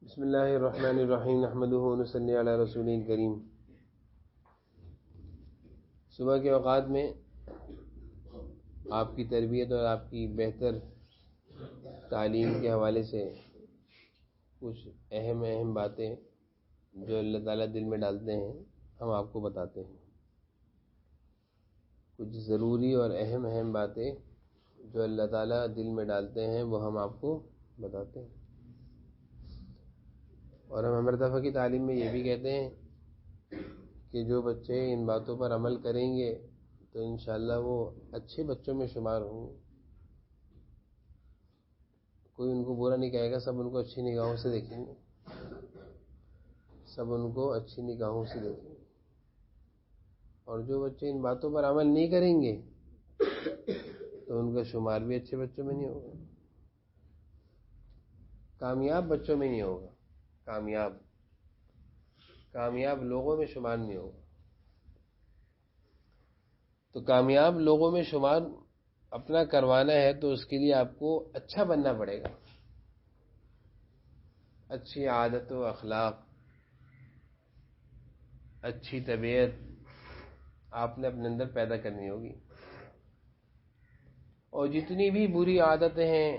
بسم اللہ الرحمن الرحیم نحمدہ ونصلی علی رسول کریم۔ صبح کے اوقات میں آپ کی تربیت اور آپ کی بہتر تعلیم کے حوالے سے کچھ اہم باتیں جو اللہ تعالیٰ دل میں ڈالتے ہیں ہم آپ کو بتاتے ہیں۔ کچھ ضروری اور اہم باتیں جو اللہ تعالیٰ دل میں ڈالتے ہیں وہ ہم آپ کو بتاتے ہیں، اور ہم مرتبہ کی تعلیم میں یہ بھی کہتے ہیں کہ جو بچے ان باتوں پر عمل کریں گے تو انشاءاللہ وہ اچھے بچوں میں شمار ہوں گے۔ کوئی ان کو برا نہیں کہے گا، سب ان کو اچھی نگاہوں سے دیکھیں گے، سب ان کو اچھی نگاہوں سے دیکھیں گے۔ اور جو بچے ان باتوں پر عمل نہیں کریں گے تو ان کا شمار بھی اچھے بچوں میں نہیں ہوگا، کامیاب بچوں میں نہیں ہوگا، کامیاب لوگوں میں شمار نہیں ہوگا۔ تو کامیاب لوگوں میں شمار اپنا کروانا ہے تو اس کے لیے آپ کو اچھا بننا پڑے گا، اچھی عادت و اخلاق، اچھی طبیعت آپ نے اپنے اندر پیدا کرنی ہوگی۔ اور جتنی بھی بری عادتیں ہیں،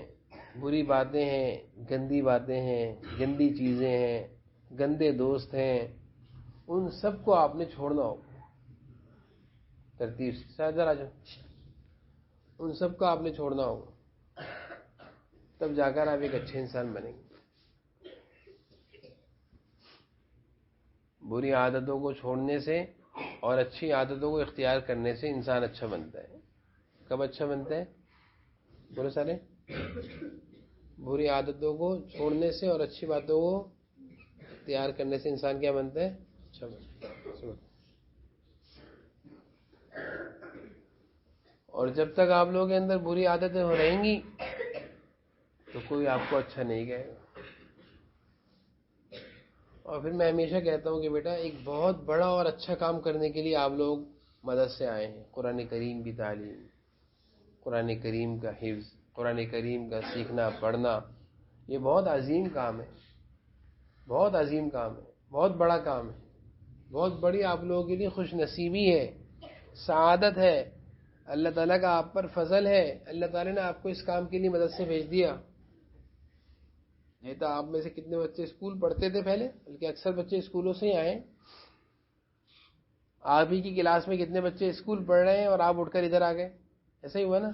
بری باتیں ہیں، گندی باتیں ہیں، گندی چیزیں ہیں، گندے دوست ہیں، ان سب کو آپ نے چھوڑنا ہوگا ترتیب سے۔ ادھر آ جاؤ، ان سب کو آپ نے چھوڑنا ہوگا، تب جا کر آپ ایک اچھے انسان بنیں گے۔ بری عادتوں کو چھوڑنے سے اور اچھی عادتوں کو اختیار کرنے سے انسان اچھا بنتا ہے۔ کب اچھا بنتا ہے؟ بولو سارے۔ بری عادتوں کو چھوڑنے سے اور اچھی باتوں کو اختیار کرنے سے انسان کیا بنتا ہے؟ اچھا بنتا ہے۔ اور جب تک آپ لوگوں کے اندر بری عادتیں رہیں گی تو کوئی آپ کو اچھا نہیں کہے گا۔ اور پھر میں ہمیشہ کہتا ہوں کہ بیٹا ایک بہت بڑا اور اچھا کام کرنے کے لیے آپ لوگ مدد سے آئے ہیں۔ قرآن کریم کی تعلیم، قرآن کریم کا حفظ، قرآن کریم کا سیکھنا پڑھنا، یہ بہت عظیم کام ہے، بہت عظیم کام ہے، بہت بڑا کام ہے، بہت بڑی آپ لوگوں کے لیے خوش نصیبی ہے، سعادت ہے، اللہ تعالیٰ کا آپ پر فضل ہے۔ اللہ تعالیٰ نے آپ کو اس کام کے لیے مدد سے بھیج دیا۔ نہیں تو آپ میں سے کتنے بچے اسکول پڑھتے تھے پہلے، بلکہ اکثر بچے اسکولوں سے ہی آئے ہیں۔ آپ ہی کی کلاس میں کتنے بچے اسکول پڑھ رہے ہیں اور آپ اٹھ کر ادھر آ گئے، ایسا ہی ہوا نا؟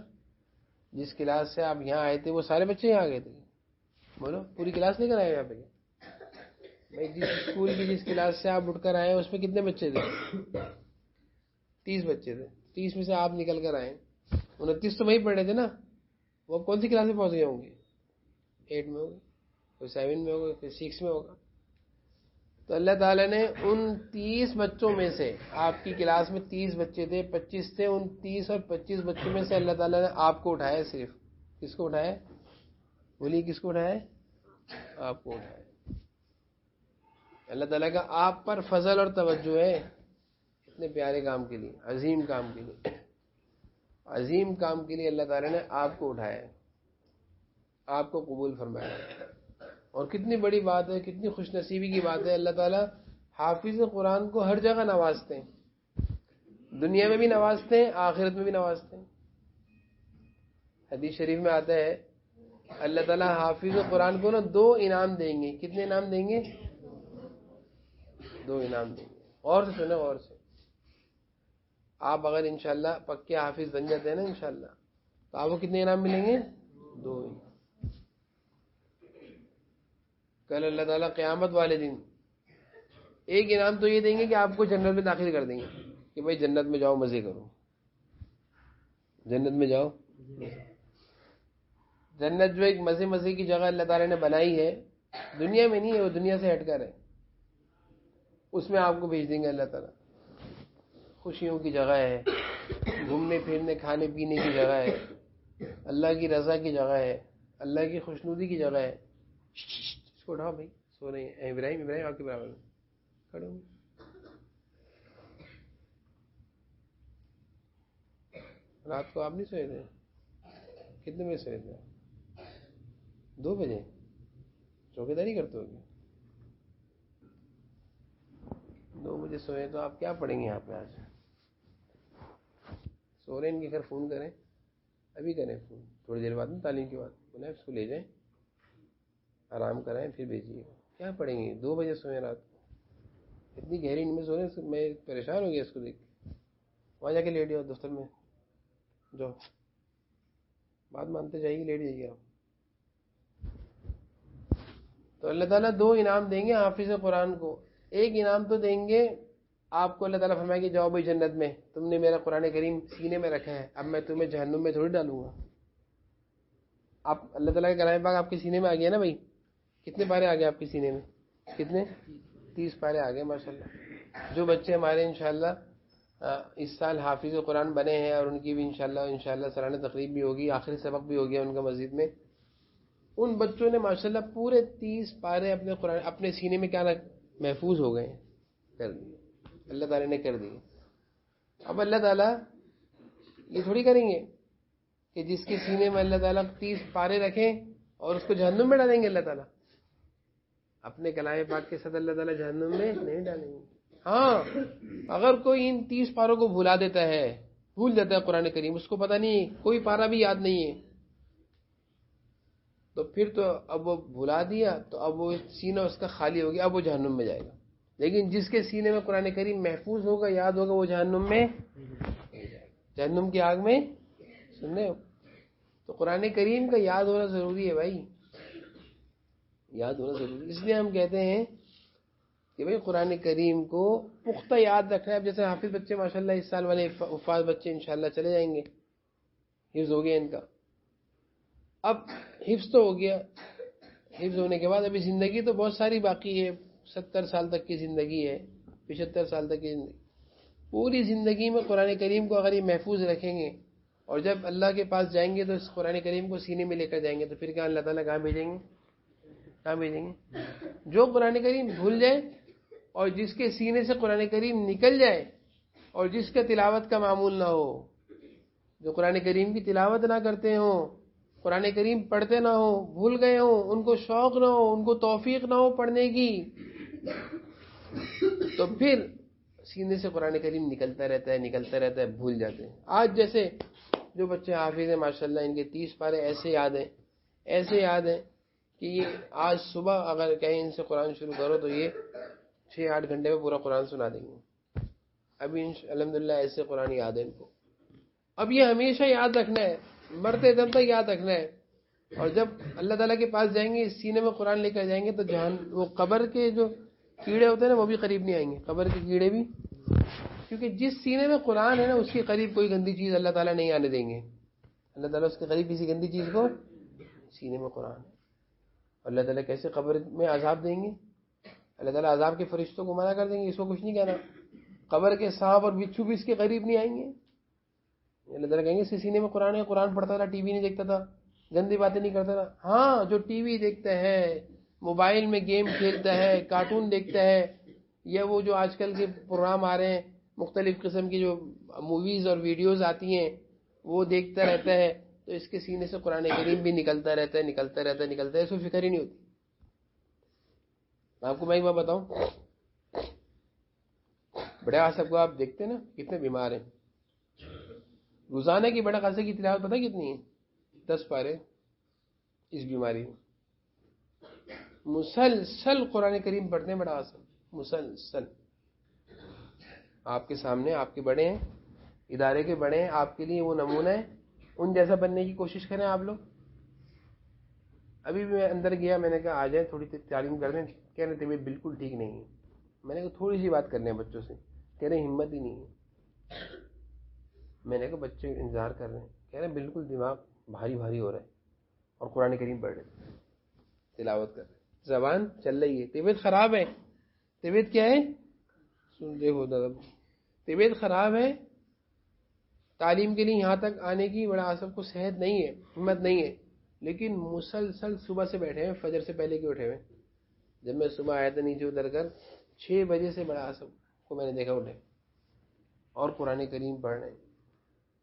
جس کلاس سے آپ یہاں آئے تھے وہ سارے بچے یہاں آ گئے تھے؟ بولو، پوری کلاس لے کر آئے یہاں پہ؟ بھائی جس اسکول کی جس کلاس سے آپ اٹھ کر آئے اس میں کتنے بچے تھے؟ 30 بچے تھے۔ 30 میں سے آپ نکل کر آئے، 29 تو وہی پڑھ رہے تھے نا۔ وہ اب کون سی کلاس میں پہنچ گئے ہوں گے؟ 8 میں ہوگا، کوئی 7 میں ہوگا، کوئی 6 میں ہوگا۔ تو اللہ تعالیٰ نے ان 30 بچوں میں سے، آپ کی کلاس میں 30 بچے تھے، 25 تھے، ان 30 اور 25 بچوں میں سے اللہ تعالیٰ نے آپ کو اٹھایا۔ صرف کس کو اٹھایا؟ بولیے کس کو اٹھایا؟ آپ کو اٹھایا۔ اللہ تعالیٰ کا آپ پر فضل اور توجہ ہے اتنے پیارے کام کے لیے، عظیم کام کے لیے، عظیم کام کے لیے اللہ تعالیٰ نے آپ کو اٹھایا، آپ کو قبول فرمایا۔ اور کتنی بڑی بات ہے، کتنی خوش نصیبی کی بات ہے، اللہ تعالیٰ حافظ قرآن کو ہر جگہ نوازتے ہیں، دنیا میں بھی نوازتے ہیں، آخرت میں بھی نوازتے ہیں۔ حدیث شریف میں آتا ہے اللہ تعالیٰ حافظ قرآن کو 2 انعام دیں گے۔ کتنے انعام دیں گے؟ 2 انعام دیں گے۔ اور سے سنیں، اور سے آپ اگر انشاءاللہ پکے حافظ بن جاتے ہیں نا انشاءاللہ، تو آپ کو کتنے انعام ملیں گے؟ 2 انعام۔ کل اللہ تعالیٰ قیامت والے دن ایک انعام تو یہ دیں گے کہ آپ کو جنت میں داخل کر دیں گے کہ بھائی جنت میں جاؤ، مزے کرو، جنت میں جاؤ۔ جنت جو ایک مزے کی جگہ اللہ تعالیٰ نے بنائی ہے، دنیا میں نہیں ہے، وہ دنیا سے ہٹ کر ہے، اس میں آپ کو بھیج دیں گے اللہ تعالیٰ۔ خوشیوں کی جگہ ہے، گھومنے پھرنے کھانے پینے کی جگہ ہے، اللہ کی رضا کی جگہ ہے، اللہ کی خوشنودی کی جگہ ہے۔ اس کو اٹھاؤ بھائی، سو رہے ہیں۔ ابراہیم آپ کے برابر میں کھڑے ہوں۔ رات کو آپ نہیں سوئے تھے؟ کتنے بجے سوئے تھے؟ 2 بجے؟ چوکیداری کرتے ہو گے؟ 2 بجے سوئے تو آپ کیا پڑھیں گے یہاں پہ؟ آج سو رہے ہیں، ان کے گھر فون کریں، ابھی کریں فون تھوڑی دیر بعد میں تعلیم کے بعد، بولیں اس کو لے جائیں آرام کرائیں پھر بھیجیے. کیا پڑھیں گے 2 بجے سوئیں رات کو؟ اتنی گہری نیند میں سو رہے ہیں، میں پریشان ہو گیا اس کو دیکھ کے. وہاں جا کے لیٹ جاؤ دفتر میں، جو بات مانتے جائیے لیٹ جائیے آپ. تو اللہ تعالیٰ 2 انعام دیں گے حافظ قرآن کو. ایک انعام تو دیں گے آپ کو، اللہ تعالیٰ فرمائے کہ جاؤ بھائی جنت میں، تم نے میرا قرآن کریم سینے میں رکھا ہے، اب میں تمہیں جہنم میں تھوڑی ڈالوں گا. آپ اللہ تعالیٰ کا کلام پاک آپ کے سینے میں آ گیا نا بھائی. کتنے پارے آ گئے آپ کے سینے میں؟ کتنے؟ 30 پارے آ گئے ماشاءاللہ. جو بچے ہمارے انشاءاللہ اس سال حافظ قرآن بنے ہیں، اور ان کی بھی انشاءاللہ سالانہ تقریب بھی ہوگی، آخری سبق بھی ہو گیا ان کا مسجد میں. ان بچوں نے ماشاءاللہ پورے 30 پارے اپنے قرآن اپنے سینے میں کیا محفوظ ہو گئے ہیں، کر دیے اللہ تعالیٰ نے کر دیے. اب اللہ تعالیٰ یہ تھوڑی کریں گے کہ جس کے سینے میں اللہ تعالیٰ 30 پارے رکھیں اور اس کو جہنم میں ڈالیں گے. اللہ تعالیٰ اپنے کلام پاک کے ساتھ اللہ تعالیٰ جہنم میں نہیں ڈالیں گے. ہاں اگر کوئی ان 30 پاروں کو بھلا دیتا ہے، بھول جاتا ہے قرآن کریم، اس کو پتہ نہیں، کوئی پارا بھی یاد نہیں ہے، تو پھر تو اب وہ بھلا دیا تو اب وہ سینہ اس کا خالی ہو گیا، اب وہ جہنم میں جائے گا. لیکن جس کے سینے میں قرآن کریم محفوظ ہوگا، یاد ہوگا، وہ جہنم میں نہیں جائے گا، جہنم کی آگ میں. سن رہے ہو؟ تو قرآن کریم کا یاد ہونا ضروری ہے بھائی، یاد ہونا ضروری. اس لیے ہم کہتے ہیں کہ بھائی قرآن کریم کو پختہ یاد رکھنا ہے. اب جیسے حافظ بچے ماشاءاللہ اس سال والے حفاظ بچے انشاءاللہ چلے جائیں گے، حفظ ہو گیا ان کا. اب حفظ تو ہو گیا، حفظ ہونے کے بعد ابھی زندگی تو بہت ساری باقی ہے. 70 سال تک کی زندگی ہے، 75 سال تک کی زندگی. پوری زندگی میں قرآن کریم کو اگر یہ محفوظ رکھیں گے اور جب اللہ کے پاس جائیں گے تو اس قرآن کریم کو سینے میں لے کر جائیں گے، تو پھر کیا اللہ تعالیٰ کہاں بھیجیں گے؟ کہاں بھیجیں گے؟ جو قرآن کریم بھول جائے اور جس کے سینے سے قرآن کریم نکل جائے اور جس کا تلاوت کا معمول نہ ہو، جو قرآن کریم کی تلاوت نہ کرتے ہوں، قرآن کریم پڑھتے نہ ہوں، بھول گئے ہوں، ان کو شوق نہ ہو، ان کو توفیق نہ ہو پڑھنے کی، تو پھر سینے سے قرآن کریم نکلتا رہتا ہے، بھول جاتے ہیں. آج جیسے جو بچے حافظ ہیں ماشاءاللہ، ان کے 30 پارے ایسے یاد ہیں کہ یہ آج صبح اگر کہیں ان سے قرآن شروع کرو تو یہ 6-8 گھنٹے میں پورا قرآن سنا دیں گے. ابھی الحمدللہ ایسے قرآن یاد ہے ان کو. اب یہ ہمیشہ یاد رکھنا ہے، مرتے دم تک یاد رکھنا ہے. اور جب اللہ تعالیٰ کے پاس جائیں گے، سینے میں قرآن لے کر جائیں گے، تو وہ قبر کے جو کیڑے ہوتے ہیں نا، وہ بھی قریب نہیں آئیں گے. قبر کے کیڑے بھی، کیونکہ جس سینے میں قرآن ہے نا، اس کے قریب کوئی گندی چیز اللہ تعالیٰ نہیں آنے دیں گے. اللہ تعالیٰ اس کے قریب کسی گندی چیز کو، سینے میں قرآن ہے. اللہ تعالیٰ کیسے قبر میں عذاب دیں گے؟ اللہ تعالیٰ عذاب کے فرشتوں کو منع کر دیں گے، اس کو کچھ نہیں کہنا. قبر کے سانپ اور بچھو بھی اس کے قریب نہیں آئیں گے. اللہ تعالیٰ کہیں گے اس کے سینے میں قرآن ہے، قرآن پڑھتا تھا، ٹی وی نہیں دیکھتا تھا، گندی باتیں نہیں کرتا تھا. ہاں جو ٹی وی دیکھتا ہے، موبائل میں گیم کھیلتا ہے، کارٹون دیکھتا ہے، یا وہ جو آج کل کے پروگرام آ رہے ہیں، مختلف قسم کی جو موویز اور ویڈیوز آتی ہیں، وہ دیکھتا رہتا ہے، تو اس کے سینے سے قرآن کریم بھی نکلتا رہتا ہے، اس کو فکر ہی نہیں ہوتی. آپ کو میں ایک بات بتاؤں، بڑے آصف کو آپ دیکھتے ہیں نا کتنے بیمار ہیں. روزانہ کی بڑے خاصے کی تلاوت پتہ کتنی ہے؟ 10 پارے. اس بیماری میں مسلسل قرآن کریم پڑھتے ہیں بڑا آصف، مسلسل. آپ کے سامنے آپ کے بڑے ہیں، ادارے کے بڑے ہیں، آپ کے لیے وہ نمونہ ہے. ان جیسا بننے کی کوشش کریں آپ لوگ. ابھی بھی میں اندر گیا، میں نے کہا آ جائیں تھوڑی تعلیم کر دیں. کہہ رہے طبیعت بالکل ٹھیک نہیں ہے. میں نے کہا تھوڑی سی بات کرنے ہیں بچوں سے. کہہ رہے ہمت ہی نہیں ہے. میں نے کہا بچے انتظار کر رہے ہیں. کہہ رہے بالکل دماغ بھاری بھاری ہو رہا ہے اور قرآن کریم پڑھ رہے، تلاوت کر رہے، زبان چل رہی ہے. طبیعت خراب ہے. طبیعت کیا ہے؟ سن دیکھو دادا، طبیعت خراب ہے. تعلیم کے لیے یہاں تک آنے کی بڑا آصف کو صحت نہیں ہے، ہمت نہیں ہے، لیکن مسلسل صبح سے بیٹھے ہیں، فجر سے پہلے کے اٹھے ہوئے. جب میں صبح آیا تھا نیچے اتر کر 6 بجے سے بڑا آصف کو میں نے دیکھا اٹھے اور قرآن کریم پڑھ رہے ہیں.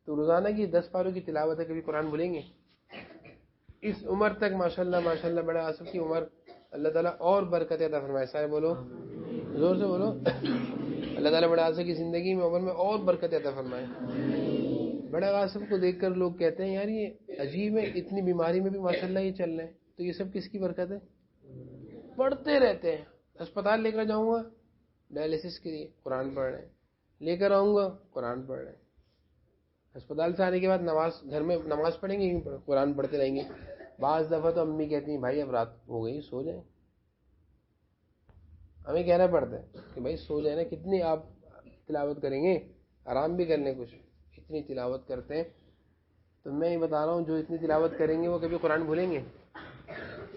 تو روزانہ کی 10 پاروں کی تلاوت ہے، کبھی قرآن بھولیں گے؟ اس عمر تک ماشاءاللہ بڑا آصف کی عمر اللہ تعالیٰ اور برکت عطا فرمائے. سارے بولو، زور سے بولو. اللہ تعالیٰ بڑے غازی کی زندگی میں عمر میں اور برکت عطا فرمائے. بڑے غازی کو دیکھ کر لوگ کہتے ہیں یار یہ عجیب ہے، اتنی بیماری میں بھی ماشاءاللہ یہ چل رہے ہیں. تو یہ سب کس کی برکت ہے؟ پڑھتے رہتے ہیں. اسپتال لے کر جاؤں گا ڈائلسس کے لیے، قرآن پڑھ رہے ہیں. لے کر آؤں گا، قرآن پڑھ رہے ہیں. اسپتال سے آنے کے بعد نماز، گھر میں نماز پڑھیں گے، قرآن پڑھتے رہیں گے. بعض دفعہ تو امی کہتی ہیں بھائی اب رات ہو گئی سو جائیں. ہمیں کہنا پڑتا ہے کہ بھائی سو جائیں نا، کتنی آپ تلاوت کریں گے، آرام بھی کر لیں کچھ. اتنی تلاوت کرتے ہیں. تو میں یہ بتا رہا ہوں جو اتنی تلاوت کریں گے وہ کبھی قرآن بھولیں گے؟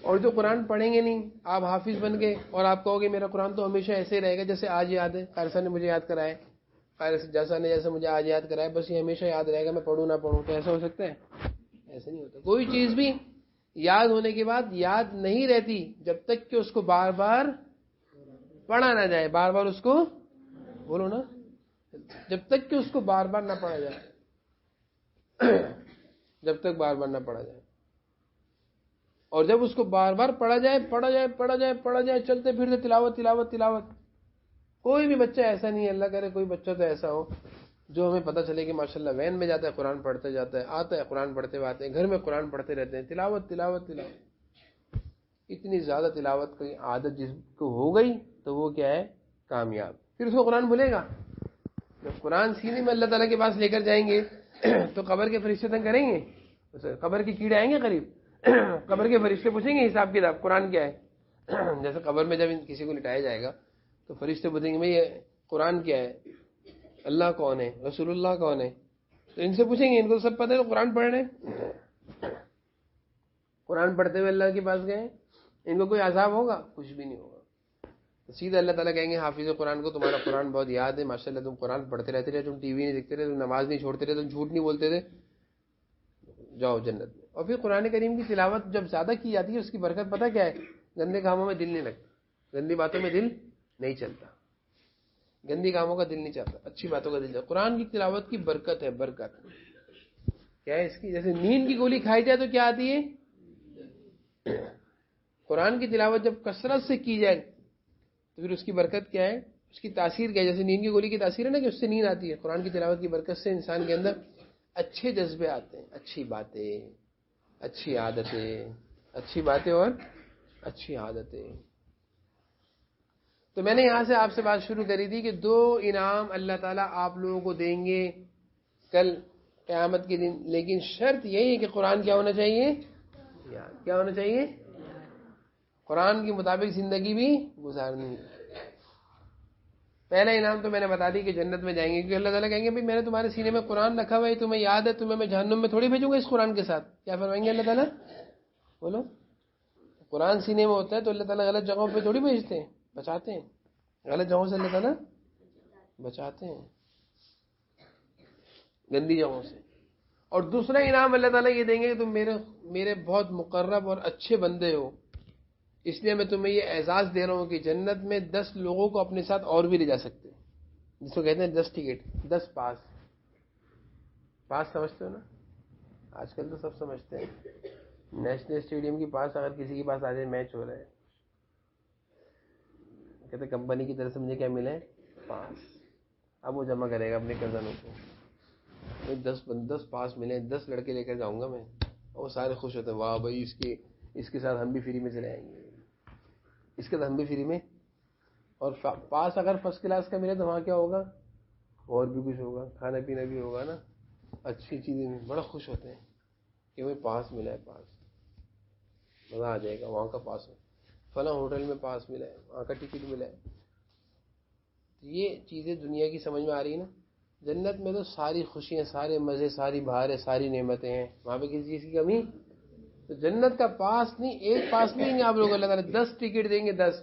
اور جو قرآن پڑھیں گے نہیں، آپ حافظ بن گئے اور آپ کہو گے میرا قرآن تو ہمیشہ ایسے ہی رہے گا جیسے آج یاد ہے، قاری نے مجھے یاد کرائے، جیسا نے جیسے مجھے آج یاد کرائے بس یہ ہمیشہ یاد رہے گا، میں پڑھوں نہ پڑھوں. تو ایسا ہو سکتا ہے؟ ایسا نہیں ہوتا. کوئی چیز بھی یاد ہونے کے بعد یاد نہیں رہتی جب تک کہ اس کو بار بار پڑھا نہ جائے. بار بار اس کو بولو نا، جب تک کہ اس کو بار بار نہ پڑھا جائے، جب تک بار بار نہ پڑھا جائے. اور جب اس کو بار بار پڑھا جائے پڑھا جائے پڑھا جائے پڑھا جائے، چلتے پھرتے تلاوت تلاوت تلاوت. کوئی بھی بچہ ایسا نہیں ہے، اللہ کرے کوئی بچہ تو ایسا ہو جو ہمیں پتہ چلے کہ ماشاءاللہ وین میں جاتا ہے قرآن پڑھتے جاتا ہے، آتا ہے قرآن پڑھتے ہوئے آتے ہیں، گھر میں قرآن پڑھتے رہتے ہیں، تلاوت تلاوت تلاوت. اتنی زیادہ تلاوت کی عادت جس کو ہو گئی تو وہ کیا ہے؟ کامیاب. پھر اس کو قرآن بھولے گا؟ جب قرآن سینے میں اللہ تعالیٰ کے پاس لے کر جائیں گے تو قبر کے فرشتے تنگ کریں گے؟ قبر کے کیڑے آئیں گے قریب؟ قبر کے فرشتے پوچھیں گے حساب کتاب قرآن کیا ہے؟ جیسے قبر میں جب کسی کو لٹایا جائے گا تو فرشتے پوچھیں گے بھائی یہ قرآن کیا ہے، اللہ کون ہے، رسول اللہ کون ہے. تو ان سے پوچھیں گے، ان کو سب پتہ ہے تو قرآن پڑھ رہے ہیں. قرآن پڑھتے ہوئے اللہ کے پاس گئے، ان کو کوئی عذاب ہوگا؟ کچھ بھی نہیں ہوگا. سیدھا اللہ تعالیٰ کہیں گے حافظ قرآن کو تمہارا قرآن بہت یاد ہے ماشاءاللہ، تم قرآن پڑھتے رہتے تھے، تم ٹی وی نہیں دیکھتے تھے، تم نماز نہیں چھوڑتے تھے، تم جھوٹ نہیں بولتے تھے، جاؤ جنت میں. اور پھر قرآن کریم کی تلاوت جب زیادہ کی جاتی ہے اس کی برکت پتہ کیا ہے؟ گندے کاموں میں دل نہیں لگتا، گندی باتوں میں دل نہیں چلتا، گندی کاموں کا دل نہیں چلتا، اچھی باتوں کا دل چلتا. قرآن کی تلاوت کی برکت ہے. برکت کیا ہے اس کی؟ جیسے نیند کی گولی کھائی جائے تو کیا آتی ہے؟ قرآن کی تلاوت جب کثرت سے کی جائے تو پھر اس کی برکت کیا ہے، اس کی تاثیر کیا ہے؟ جیسے نیند کی گولی کی تاثیر ہے نا کہ اس سے نیند آتی ہے، قرآن کی تلاوت کی برکت سے انسان کے اندر اچھے جذبے آتے ہیں، اچھی باتیں، اچھی عادتیں، اچھی باتیں اور اچھی عادتیں. تو میں نے یہاں سے آپ سے بات شروع کری تھی کہ 2 انعام اللہ تعالیٰ آپ لوگوں کو دیں گے کل قیامت کے دن، لیکن شرط یہی ہے کہ قرآن کیا ہونا چاہیے؟ کیا ہونا چاہیے؟ قرآن کے مطابق زندگی بھی گزارنی. پہلا انعام تو میں نے بتا دی کہ جنت میں جائیں گے، کیونکہ اللہ تعالیٰ کہیں گے بھائی میں نے تمہارے سینے میں قرآن رکھا ہوا ہے، تمہیں یاد ہے، تمہیں میں جہنم میں تھوڑی بھیجوں گا اس قرآن کے ساتھ. کیا فرمائیں گے اللہ تعالیٰ؟ بولو. قرآن سینے میں ہوتا ہے تو اللہ تعالیٰ غلط جگہوں پہ تھوڑی بھیجتے ہیں، بچاتے ہیں. غلط جگہوں سے اللہ تعالیٰ بچاتے ہیں، گندی جگہوں سے. اور دوسرا انعام اللہ تعالیٰ یہ دیں گے کہ تم میرے بہت مقرب اور اچھے بندے ہو، اس لیے میں تمہیں یہ اعزاز دے رہا ہوں کہ جنت میں 10 لوگوں کو اپنے ساتھ اور بھی لے جا سکتے ہیں، جس کو کہتے ہیں 10 ٹکٹ، 10 پاس. پاس سمجھتے ہو نا؟ آج کل تو سب سمجھتے ہیں. نیشنل اسٹیڈیم کی پاس اگر کسی کے پاس آ جائے، میچ ہو رہا ہے، کہتے کمپنی کی طرف سے مجھے کیا ملے؟ پاس. اب وہ جمع کرے گا اپنے کزنوں کو، 10 پاس ملے، 10 لڑکے لے کر جاؤں گا میں. اور سارے خوش ہوتے ہیں، واہ بھائی اس کے ساتھ ہم بھی فری میں چلے آئیں گے، اس کے ساتھ ہم بھی فری میں. اور پاس اگر فرسٹ کلاس کا ملے تو وہاں کیا ہوگا؟ اور بھی کچھ ہوگا، کھانا پینا بھی ہوگا نا، اچھی چیزیں میں بڑا خوش ہوتے ہیں کہ وہ پاس ملا ہے. پاس مزہ آ جائے گا، وہاں کا پاس ہو، فلاں ہوٹل میں پاس ملا ہے، وہاں کا ٹکٹ ملا ہے. یہ چیزیں دنیا کی سمجھ میں آ رہی ہے نا. جنت میں تو ساری خوشیاں، سارے مزے، ساری بہاریں، ساری نعمتیں ہیں، وہاں پہ کسی چیز کی کمی. تو جنت کا پاس نہیں، ایک پاس نہیں دیں گے آپ لوگ، اللہ تعالیٰ 10 ٹکٹ دیں گے، 10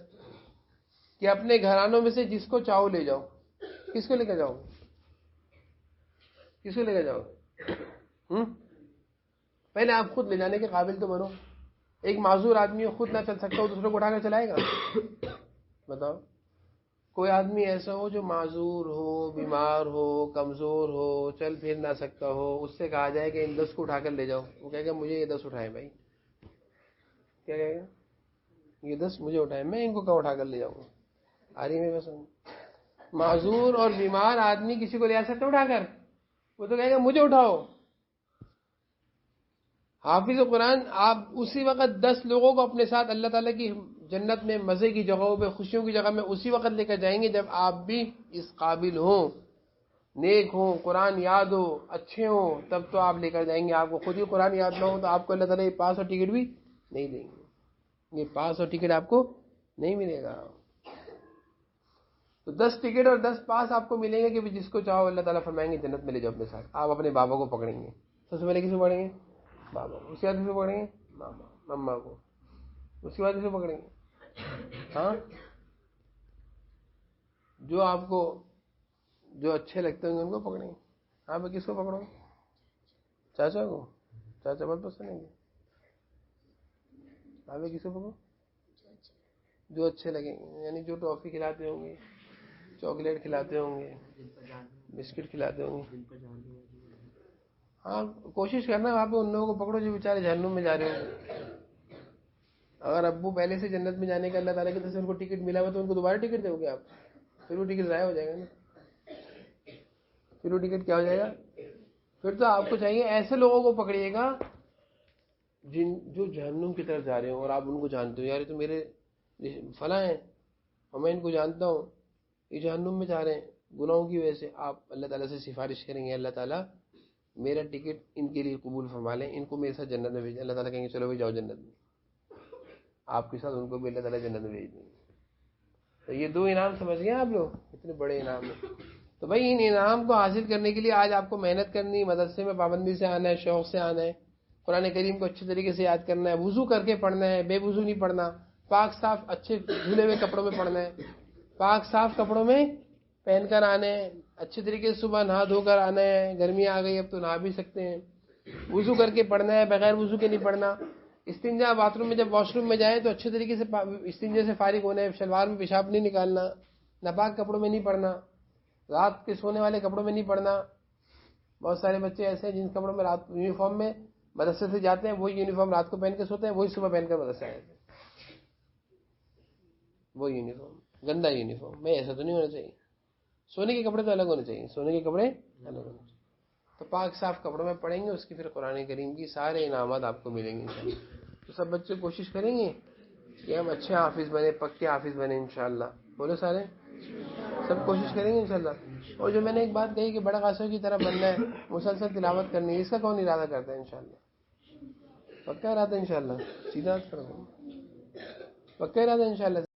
کہ اپنے گھرانوں میں سے جس کو چاہو لے جاؤ. کس کو لے کے جاؤ؟ کس کو لے کے جاؤ؟ پہلے آپ خود لے جانے کے قابل تو بنو. ایک معذور آدمی خود نہ چل سکتا ہو، دوسروں کو اٹھا کر چلائے گا؟ بتاؤ. کوئی آدمی ایسا ہو جو معذور ہو، بیمار ہو، کمزور ہو، چل پھر نہ سکتا ہو، اس سے کہا جائے کہ ان 10 کو اٹھا کر لے جاؤ، وہ کہے گا مجھے یہ 10 اٹھائے بھائی. کیا کہے گا؟ یہ 10 مجھے اٹھائے، میں ان کو کہاں اٹھا کر لے جاؤں گا. آ رہی میں بس. معذور اور بیمار آدمی کسی کو لے آ سکتا ہے اٹھا کر؟ وہ تو کہے گا مجھے اٹھاؤ. حافظ قرآن آپ اسی وقت 10 لوگوں کو اپنے ساتھ اللہ تعالیٰ کی جنت میں مزے کی جگہوں پہ خوشیوں کی جگہ میں اسی وقت لے کر جائیں گے جب آپ بھی اس قابل ہوں، نیک ہوں، قرآن یاد ہو، اچھے ہوں، تب تو آپ لے کر جائیں گے. آپ کو خود ہی قرآن یاد نہ ہو تو آپ کو اللہ تعالیٰ یہ پاس اور ٹکٹ بھی نہیں دیں گے. یہ پاس اور ٹکٹ آپ کو نہیں ملے گا. تو 10 ٹکٹ اور 10 پاس آپ کو ملیں گے کہ جس کو چاہو اللہ تعالیٰ فرمائیں گے جنت میں لے جاؤ اپنے ساتھ. آپ اپنے بابا کو پکڑیں گے. سب سے پہلے کسی کو پکڑیں گے؟ بابا. اس کے بعد کسی کو پکڑیں گے؟ ماما مما کو. اس کے بعد کسی کو پکڑیں گے؟ ہاں، جو آپ کو جو اچھے لگتے ہوں گے ان کو پکڑیں گے. ہاں بھائی، کس کو پکڑو گے؟ چاچا کو. چاچا بہت پسند ہے. ہاں بھائی، کس کو پکڑو؟ جو اچھے لگیں گے، یعنی جو ٹافی کھلاتے ہوں گے، چاکلیٹ کھلاتے ہوں گے، بسکٹ کھلاتے ہوں گے. ہاں، کوشش کرنا وہاں پہ ان لوگوں کو پکڑو جو بیچارے جہنم میں جا رہے ہوں گے. اگر ابو پہلے سے جنت میں جانے کا اللہ تعالیٰ کی طرف سے ان کو ٹکٹ ملا ہوا تو ان کو دوبارہ ٹکٹ دو گے آپ؟ پھر وہ ٹکٹ ضائع ہو جائے گا نا. پھر وہ ٹکٹ کیا ہو جائے گا؟ پھر تو آپ کو چاہیے ایسے لوگوں کو پکڑیے گا جو جہنم کی طرف جا رہے ہوں اور آپ ان کو جانتے ہو، یار یہ تو میرے فلاں ہیں اور میں ان کو جانتا ہوں، یہ جہنم میں جا رہے ہیں گناہوں کی وجہ سے. آپ اللہ تعالیٰ سے سفارش کریں گے، اللہ تعالیٰ میرا ٹکٹ ان کے لیے قبول فرما لیں، ان کو میرے ساتھ جنت میں بھیجیں. اللہ تعالیٰ کہیں گے چلو بھائی جاؤ جنت میں. آپ کے ساتھ ان کو بھی اللہ تعالیٰ جنت میں بھیج دیں گے. تو یہ 2 انعام سمجھ گئے آپ لوگ، اتنے بڑے انعام ہیں. تو بھائی ان انعام کو حاصل کرنے کے لیے آج آپ کو محنت کرنی، مدرسے میں پابندی سے آنا ہے، شوق سے آنا ہے، قرآن کریم کو اچھے طریقے سے یاد کرنا ہے، وضو کر کے پڑھنا ہے، بے وضو نہیں پڑھنا، پاک صاف اچھے دھلے ہوئے کپڑوں میں پڑھنا ہے، پاک صاف کپڑوں میں پہن کر آنے ہیں، اچھے طریقے سے صبح نہا دھو کر آنا ہے. گرمی آ گئی اب تو نہا بھی سکتے ہیں. وضو کر کے پڑھنا ہے، بغیر وضو کے نہیں پڑھنا. استنجا باتھ روم میں جب واش روم میں جائیں تو اچھے طریقے سے استنجے سے فارغ ہونا ہے. شلوار میں پیشاب نہیں نکالنا، ناپاک کپڑوں میں نہیں پڑھنا، رات کے سونے والے کپڑوں میں نہیں پڑھنا. بہت سارے بچے ایسے ہیں جن کپڑوں میں رات یونیفارم میں مدرسے سے جاتے ہیں، وہی یونیفارم رات کو پہن کے سوتے ہیں، وہی صبح پہن کر مدرسے آتے ہیں. وہ یونیفارم گندا یونیفارم میں ایسا تو نہیں ہونا چاہیے. سونے کے کپڑے تو الگ ہونے چاہیے، سونے کے کپڑے الگ ہونے چاہیے. تو پاک صاف کپڑوں میں پڑھیں گے، اس کی پھر قرآن کریم کی سارے انعامات آپ کو ملیں گے انشاءاللہ. تو سب بچے کوشش کریں گے کہ ہم اچھے حافظ بنے، پکے حافظ بنے انشاءاللہ. بولو سارے سب کوشش کریں گے انشاءاللہ. اور جو میں نے ایک بات کہی کہ بڑا قاصر کی طرح بننا ہے، مسلسل تلاوت کرنی ہے، اس کا کون ارادہ کرتا ہے انشاءاللہ؟ پکا ارادہ انشاءاللہ. سیدھا کرو، پکا ارادہ انشاءاللہ.